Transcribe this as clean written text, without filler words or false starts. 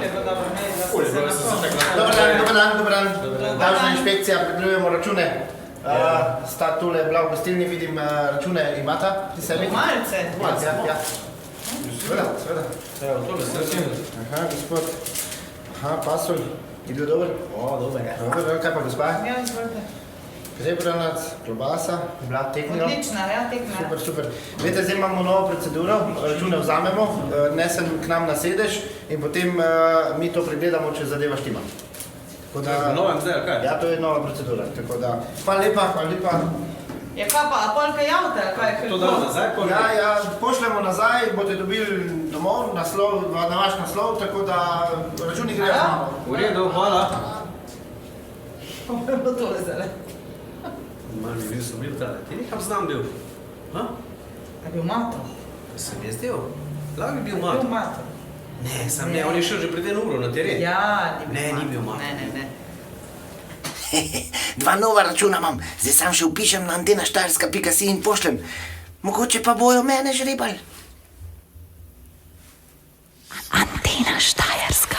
Okolje bo dobro, ne, da se Dobar dan. Davčna inšpekcija, pregledujemo račune. Sta tule bila v gostilni, vidim račune imata pri sebi. Malce. Malce, ja. Seveda. Evo, tole se razim. Aha, gospod. Aha, pasulj. Je bil dober? O, dober je. Dober, kaj pa gospa? Ja, izvolite. Prebranac, klobasa, bila teknila. Odlična, ja, tekna. Super. Vete, zdaj imamo novo proceduro, račune vzamemo, nesem k nam na sedež in potem mi to pregledamo, če zadeva štima. V novem zdaj, ali kaj? Ja, to je nova procedura, tako da. Hvala lepa. Ja, kaj pa, a polka javte, ali kaj? To damo nazaj, polka? Ja, pošljemo nazaj, boste dobili domov, na vaš naslov, tako da računi grejo z mamo. V redu, hvala. Pa bo tole zdaj. Malo mi bil sem bil tale. Ti nekam znam bil? A bil mato? Sem jaz del? Lahko bi bil Bil mato. mato. Ne, sam ne, on je šel že pred eno uro na teren. Ja, Ni bil mato. Ne. Dva nova računa imam, zdaj sam še upišem na antenaštajerska.si in pošljem. Mogoče pa bojo mene žrebali. Antena Štajerska.